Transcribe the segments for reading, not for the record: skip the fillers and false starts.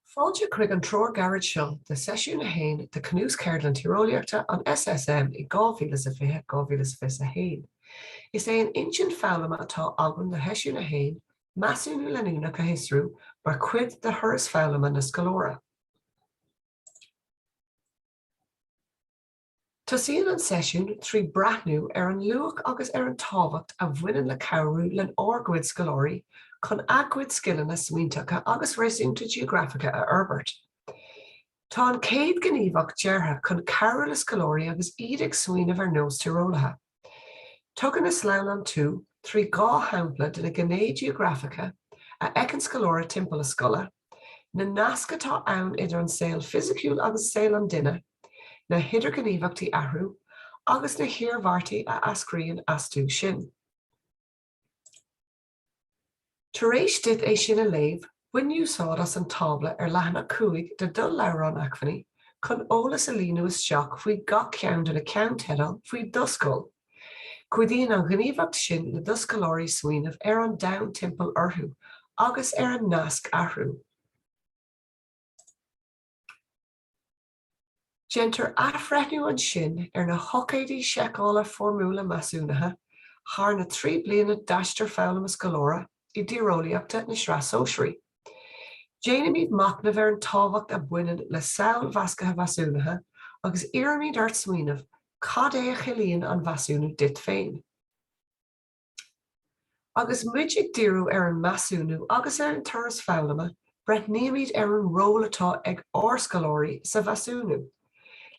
Fáilte chuig an Treoir garad seo de seisiún na hain de cnús ceird an tíreolaíochta an SSM i 2025 Is é an intin foghlama atá agam de heisiú na hain, Mheasúnú leanúnach a hisrú mar cuid de thuras foghlama na scalóra. Tosíonn an seisiún trí brathnú an luach agus an tábhacht a bhaineann le cabhrú len orgcuid scalóirí chun agcuid scileanna smaointeacha agus réasúnta geografacha a Herbert. Tá an céad gníomhach deartha chun cabhrú le scalóirí agus iad ag smaoinemh ar nós tíreolatha. Tugann is slán an tú trí gá hampla de na gné geografacha a ag an scalóra timpeall a scola, na nascatá ann idir an saol fisiciúil agus saol an duine, na hidir gníomhachtaí ahrú, agus na hiarmhartaí a ascríonn astú sin. Tar éis duit é sin a léamh, bhainniúsáid as an tábla ar leathanach cúig de dul leabharán acmhainní chun eolas a líonú isteach faoi gach ceann de na ceann teadal faoi doscail. Cuidíonn an gníomhacht sin na doscailóirí suaimh ar an domhan timpeall orthu agus ar an nasc ahrú. Gentar athbhreithniú an sin ar na hocéidí seiceála formúla mheasúnatha, thar na 3 bliana d'aistear foghlama scalóra i dtíreolaíochta na sreasóisirí. Déanamid macnamh ar an tábhacht a bhaineann le saol mheascatha mheasúnatha agus iarraimid ort smaoinemh cad é a chilíonn an mheasúnú dit féin. Agus muid ag díreú ar an mheasúnú agus ar an turas foghlama, breithníomid ar an ról atá ag orscalóirí sa mheasúnú.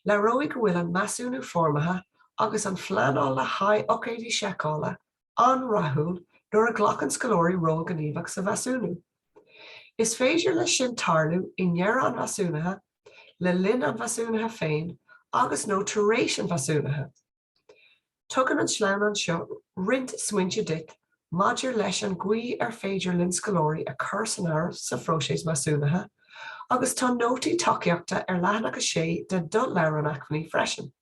Le roigh go bhfuil an mheasúnú formatha agus an phleanáil le haghaidh océidí seiceála an rathúil nuair a ghlachann scalóirí ról gníomhach sa mheasúnú. Is féidir le sin tarlú i ndearr an mheasúnatha, le linn an mheasúnatha féin, agus nó tar éis an mheasúnatha. Tugann an slán an seo rint smaointe dit, maidir leis an gcuí ar féidir linn scalóirí a chur san air sa phróisis mheasúnatha, agus tá nótaí tacaíochta ar leathanach a sé de dul leabhar an acmhainní freisin.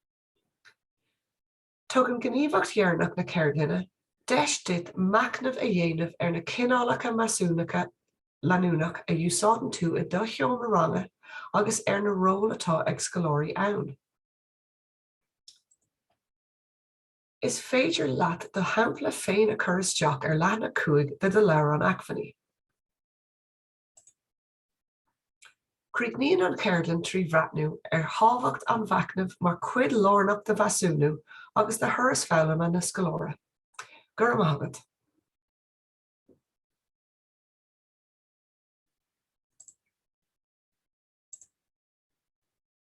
Tugann gníomhacht dhearnach na ceirdeanna, deis dit macnamh a dhéanamh ar na cineálacha mheasúnacha leanúnach a dúsáideann tú I do cheann na ranga agus ar na ról atá ag scalóirí ann. Is féidir leat do hampla féin a chur isteach ar leathanach cúig de leabhar an acmhainní. Críochnaíonn an ceirdeann trí bhreathnú ar thábhacht an bhacnamh mar cuid lárnach de mheasúnú agus de thuras foghlama na scalóra. Gur maithagad.